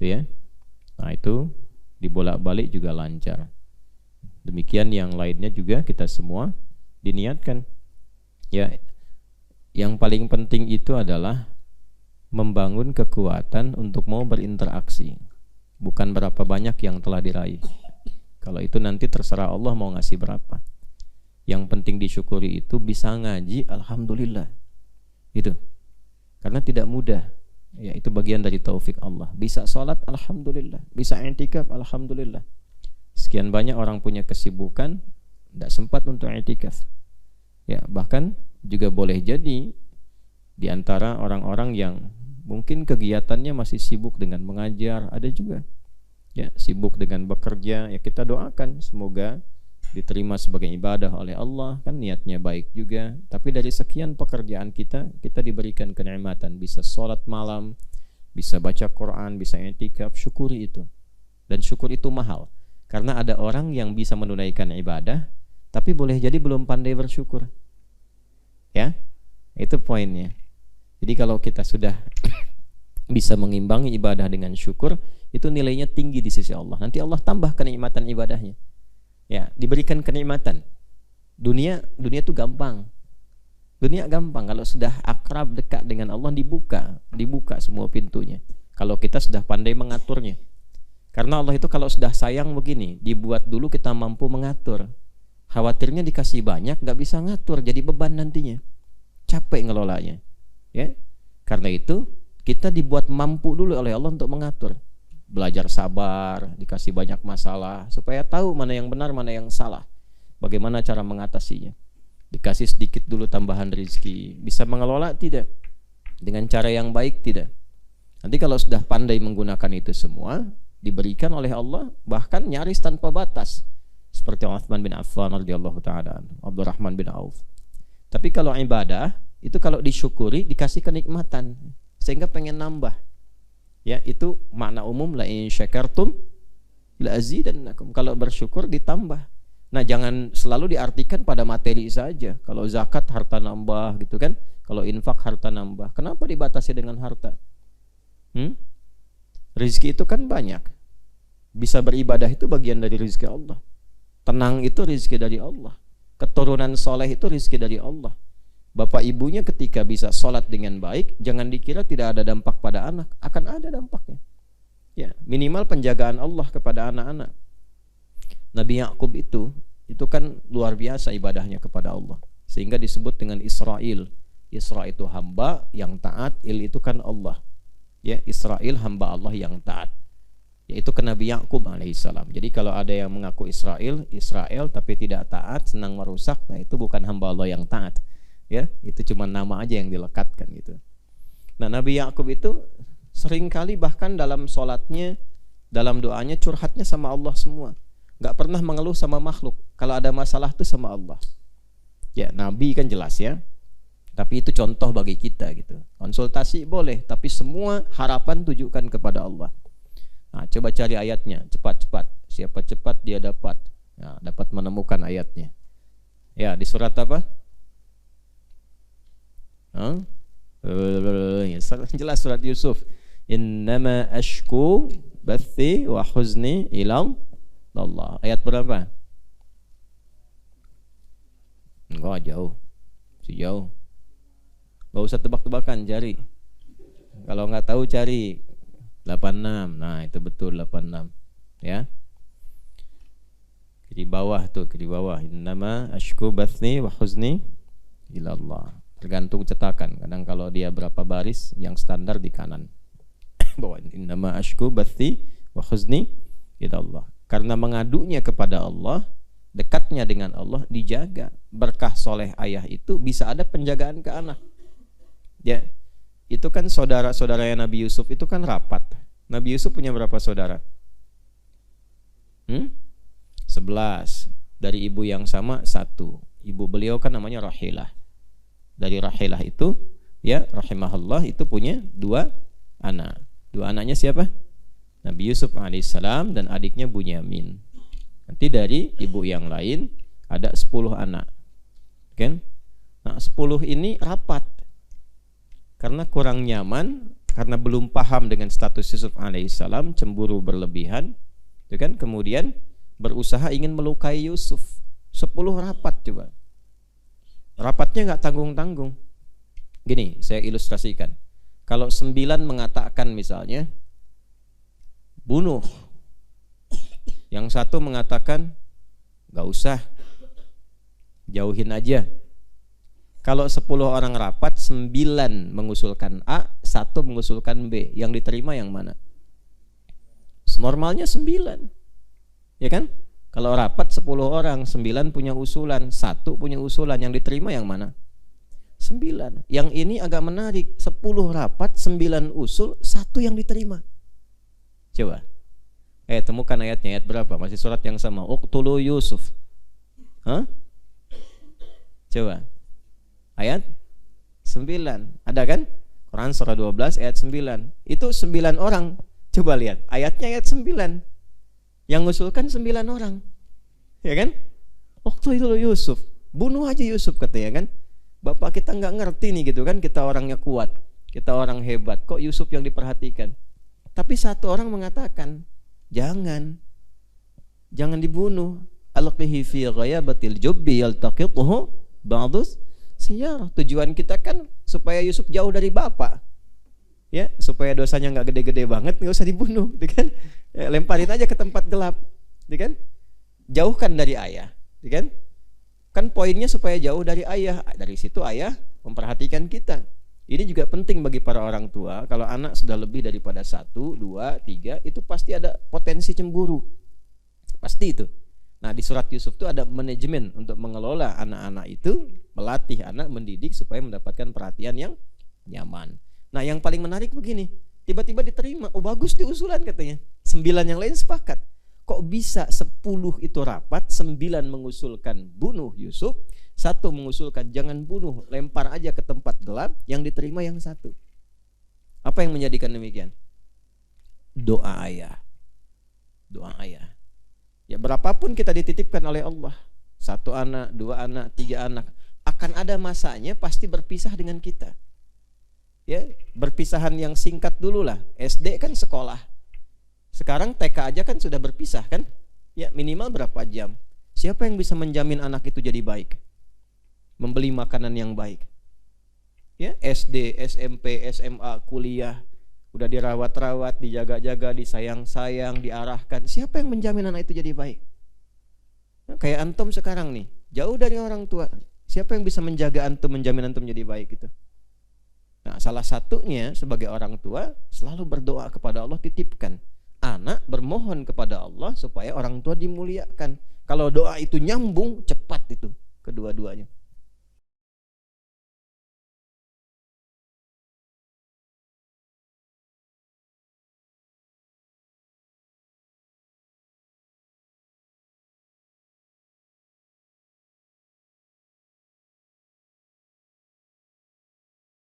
gitu ya. Nah itu dibolak-balik juga lancar. Demikian yang lainnya juga kita semua diniatkan. Ya, yang paling penting itu adalah membangun kekuatan untuk mau berinteraksi, bukan berapa banyak yang telah diraih. Kalau itu nanti terserah Allah mau ngasih berapa. Yang penting disyukuri itu bisa ngaji, alhamdulillah. Itu. Karena tidak mudah. Ya, itu bagian dari taufik Allah. Bisa sholat, alhamdulillah. Bisa i'tikaf, alhamdulillah. Sekian banyak orang punya kesibukan, tidak sempat untuk i'tikaf. Ya, bahkan juga boleh jadi di antara orang-orang yang mungkin kegiatannya masih sibuk dengan mengajar, ada juga. Ya, sibuk dengan bekerja, ya kita doakan semoga diterima sebagai ibadah oleh Allah, kan niatnya baik juga. Tapi dari sekian pekerjaan kita diberikan kenikmatan, bisa sholat malam, bisa baca Quran, bisa i'tikaf, syukuri itu. Dan syukur itu mahal, karena ada orang yang bisa menunaikan ibadah, tapi boleh jadi belum pandai bersyukur. Ya, itu poinnya. Jadi kalau kita sudah bisa mengimbangi ibadah dengan syukur, itu nilainya tinggi di sisi Allah. Nanti Allah tambah kenikmatan ibadahnya. Ya, diberikan kenikmatan. Dunia itu gampang. Dunia gampang kalau sudah akrab dekat dengan Allah, dibuka semua pintunya. Kalau kita sudah pandai mengaturnya. Karena Allah itu kalau sudah sayang begini, dibuat dulu kita mampu mengatur. Khawatirnya dikasih banyak nggak bisa ngatur, jadi beban nantinya. Capek ngelolanya. Ya. Karena itu kita dibuat mampu dulu oleh Allah untuk mengatur. Belajar sabar, dikasih banyak masalah supaya tahu mana yang benar, mana yang salah, bagaimana cara mengatasinya. Dikasih sedikit dulu tambahan rezeki, bisa mengelola tidak? Dengan cara yang baik tidak? Nanti kalau sudah pandai menggunakan itu semua, diberikan oleh Allah bahkan nyaris tanpa batas, seperti Utsman bin Affan radhiyallahu taala, Abdurrahman bin Auf. Tapi kalau ibadah itu kalau disyukuri dikasih kenikmatan sehingga pengen nambah. Ya, itu makna umum la in syakartum la azidannakum. Kalau bersyukur ditambah. Nah, jangan selalu diartikan pada materi saja. Kalau zakat harta nambah gitu kan. Kalau infak harta nambah. Kenapa dibatasi dengan harta? Rezeki itu kan banyak. Bisa beribadah itu bagian dari rezeki Allah. Tenang itu rezeki dari Allah. Keturunan soleh itu rezeki dari Allah. Bapak ibunya ketika bisa sholat dengan baik, jangan dikira tidak ada dampak pada anak, akan ada dampaknya. Ya, minimal penjagaan Allah kepada anak-anak. Nabi Yakub itu kan luar biasa ibadahnya kepada Allah, sehingga disebut dengan Israel. Isra itu hamba yang taat, il itu kan Allah. Ya, Israel hamba Allah yang taat. Yaitu ke Nabi Yakub alaihissalam. Jadi kalau ada yang mengaku Israel tapi tidak taat, senang merusak, nah itu bukan hamba Allah yang taat. Ya, itu cuma nama aja yang dilekatkan gitu. Nah, Nabi Yakub itu seringkali bahkan dalam sholatnya, dalam doanya curhatnya sama Allah semua. Gak pernah mengeluh sama makhluk. Kalau ada masalah tuh sama Allah. Ya, Nabi kan jelas ya. Tapi itu contoh bagi kita gitu. Konsultasi boleh, tapi semua harapan tujukan kepada Allah. Nah, coba cari ayatnya cepat-cepat. Siapa cepat dia dapat. Nah, dapat menemukan ayatnya. Ya, di surat apa? Jelas surat Yusuf. Innama ashku bathi wa huzni ila Allah. Ayat berapa? Enggak jauh. Si jauh. Enggak usah tebak-tebakan, cari. Kalau enggak tahu cari 86. Nah, itu betul 86. Ya. Di bawah tuh, di bawah. Innama ashku bathi wa huzni ila Allah. Tergantung cetakan. Kadang kalau dia berapa baris, yang standar di kanan. Bahwa innama ashku bathi wa huzni ila Allah. Karena mengadunya kepada Allah, dekatnya dengan Allah dijaga. Berkah soleh ayah itu bisa ada penjagaan ke anak. Ya, itu kan saudara-saudaranya Nabi Yusuf itu kan rapat. Nabi Yusuf punya berapa saudara? 11. Dari ibu yang sama 1. Ibu beliau kan namanya Rahilah. Dari Rahilah itu, ya rahimahullah, itu punya 2 anak. 2 anaknya siapa? Nabi Yusuf alaihissalam dan adiknya Bunyamin. Nanti dari ibu yang lain ada 10 anak. Kan? Nah, 10 ini rapat. Karena kurang nyaman karena belum paham dengan status Yusuf alaihissalam, cemburu berlebihan, itu kan, kemudian berusaha ingin melukai Yusuf. 10 rapat coba. Rapatnya nggak tanggung-tanggung. Gini, saya ilustrasikan. Kalau 9 mengatakan misalnya bunuh, yang satu mengatakan nggak usah, jauhin aja. Kalau 10 orang rapat, 9 mengusulkan A, 1 mengusulkan B. Yang diterima yang mana? Normalnya 9. Ya kan? Kalau rapat 10 orang, 9 punya usulan, 1 punya usulan. Yang diterima yang mana? 9. Yang ini agak menarik. 10 rapat, 9 usul, 1 yang diterima. Coba. Temukan ayatnya. Ayat berapa? Masih surat yang sama. Uqtulu Yusuf. Hah? Coba. Ayat 9. Ada kan? Quran surah 12 ayat 9. Itu 9 orang. Coba lihat. Ayatnya ayat 9. Yang ngusulkan 9 orang. Ya kan? Waktu itu Yusuf. Bunuh aja Yusuf katanya kan. Bapak kita nggak ngerti nih gitu kan. Kita orangnya kuat. Kita orang hebat. Kok Yusuf yang diperhatikan? Tapi satu orang mengatakan, jangan dibunuh. Alqihi fi ghayabatil jubbi yaltaqituhu ba'dus sejarah. Tujuan kita kan supaya Yusuf jauh dari bapak, ya, supaya dosanya nggak gede-gede banget, nggak usah dibunuh, kan? Ya, lemparin aja ke tempat gelap, kan? Jauhkan dari ayah, kan? Kan poinnya supaya jauh dari ayah. Dari situ ayah memperhatikan kita. Ini juga penting bagi para orang tua. Kalau anak sudah lebih daripada 1, 2, 3, itu pasti ada potensi cemburu, pasti itu. Nah, di surat Yusuf itu ada manajemen untuk mengelola anak-anak itu, melatih anak, mendidik supaya mendapatkan perhatian yang nyaman. Nah, yang paling menarik begini, tiba-tiba diterima. Oh, bagus di usulan katanya. 9 yang lain sepakat. Kok bisa 10 itu rapat, 9 mengusulkan bunuh Yusuf, 1 mengusulkan jangan bunuh, lempar aja ke tempat gelap, yang diterima yang 1. Apa yang menjadikan demikian? Doa ayah. Doa ayah. Ya, berapapun kita dititipkan oleh Allah, 1 anak, 2 anak, 3 anak, akan ada masanya pasti berpisah dengan kita. Ya, berpisahan yang singkat dulu lah. SD kan sekolah. Sekarang TK aja kan sudah berpisah kan? Ya, minimal berapa jam? Siapa yang bisa menjamin anak itu jadi baik? Membeli makanan yang baik. Ya, SD, SMP, SMA, kuliah, udah dirawat-rawat, dijaga-jaga, disayang-sayang, diarahkan. Siapa yang menjamin anak itu jadi baik? Nah, kayak antum sekarang nih, jauh dari orang tua. Siapa yang bisa menjaga antum, menjamin antum jadi baik itu? Nah, salah satunya sebagai orang tua selalu berdoa kepada Allah, titipkan anak, bermohon kepada Allah supaya orang tua dimuliakan. Kalau doa itu nyambung, cepat itu kedua-duanya.